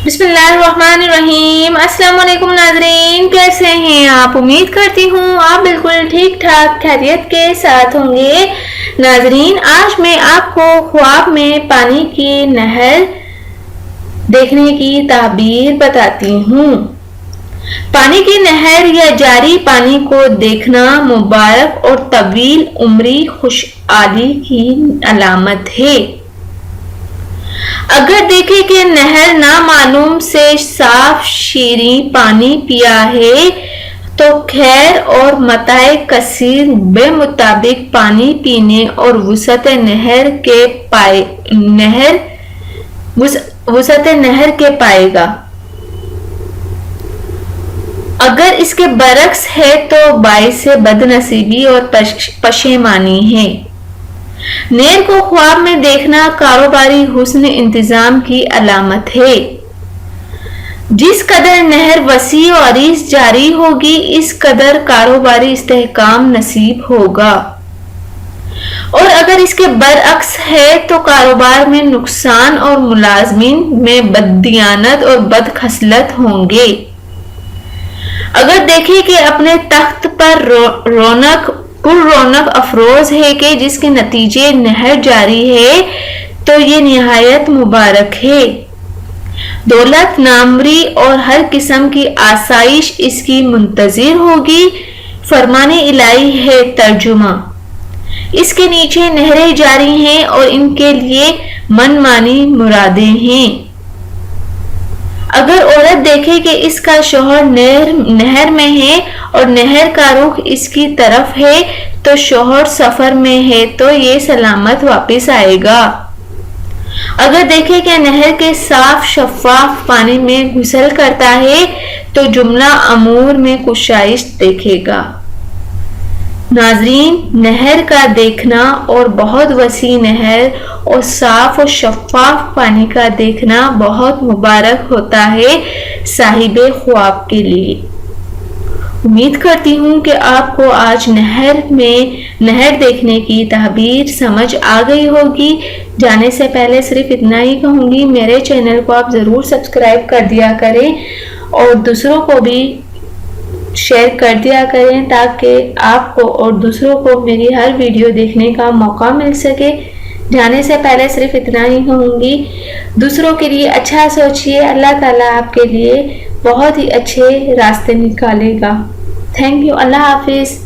بسم اللہ الرحمن الرحیم۔ السلام علیکم ناظرین، کیسے ہیں آپ؟ امید کرتی ہوں آپ بالکل ٹھیک ٹھاک خیریت کے ساتھ ہوں گے۔ ناظرین، آج میں آپ کو خواب میں پانی کی نہر دیکھنے کی تعبیر بتاتی ہوں۔ پانی کی نہر یا جاری پانی کو دیکھنا مبارک اور طویل عمری خوشحالی کی علامت ہے۔ اگر دیکھیں کہ نہر نامعلوم سے صاف شیریں پانی پیا ہے تو خیر اور متاع کثیر بے مطابق پانی پینے اور وسعت نہر کے پائے گا۔ اگر اس کے برعکس ہے تو باعث بدنصیبی اور پشیمانی ہے۔ نہر کو خواب میں دیکھنا کاروباری حسن انتظام کی علامت ہے۔ جس قدر نہر وسیع و عریض جاری ہوگی اس قدر کاروباری استحکام نصیب ہوگا، اور اگر اس کے برعکس ہے تو کاروبار میں نقصان اور ملازمین میں بددیانت اور بدخصلت ہوں گے۔ اگر دیکھیں کہ اپنے تخت پر رونق افروز ہے کہ جس کے نتیجے نہر جاری ہے تو یہ نہایت مبارک ہے۔ دولت، ناموری اور ہر قسم کی آسائش اس کی منتظر ہوگی۔ فرمان الہی ہے ترجمہ۔ اس کے نیچے نہریں جاری ہیں اور ان کے لیے من مانی مرادیں ہیں۔ اگر عورت دیکھے کہ اس کا شوہر نہر میں ہے اور نہر کا رخ اس کی طرف ہے تو شوہر سفر میں ہے تو یہ سلامت واپس آئے گا۔ اگر دیکھے کہ نہر کے صاف شفاف پانی میں غسل کرتا ہے تو جملہ امور میں کشائش دیکھے گا۔ ناظرین، نہر کا دیکھنا اور بہت وسیع نہر اور صاف و شفاف پانی کا دیکھنا بہت مبارک ہوتا ہے صاحب خواب کے لیے۔ امید کرتی ہوں کہ آپ کو آج نہر دیکھنے کی تعبیر سمجھ آ گئی ہوگی۔ جانے سے پہلے صرف اتنا ہی کہوں گی، میرے چینل کو آپ ضرور سبسکرائب کر دیا کریں اور دوسروں کو بھی شیئر کر دیا کریں تاکہ آپ کو اور دوسروں کو میری ہر ویڈیو دیکھنے کا موقع مل سکے۔ جانے سے پہلے صرف اتنا ہی کہوں گی، دوسروں کے لیے اچھا سوچئے، اللہ تعالیٰ آپ کے لیے بہت ہی اچھے راستے نکالے گا۔ تھینک یو، اللہ حافظ۔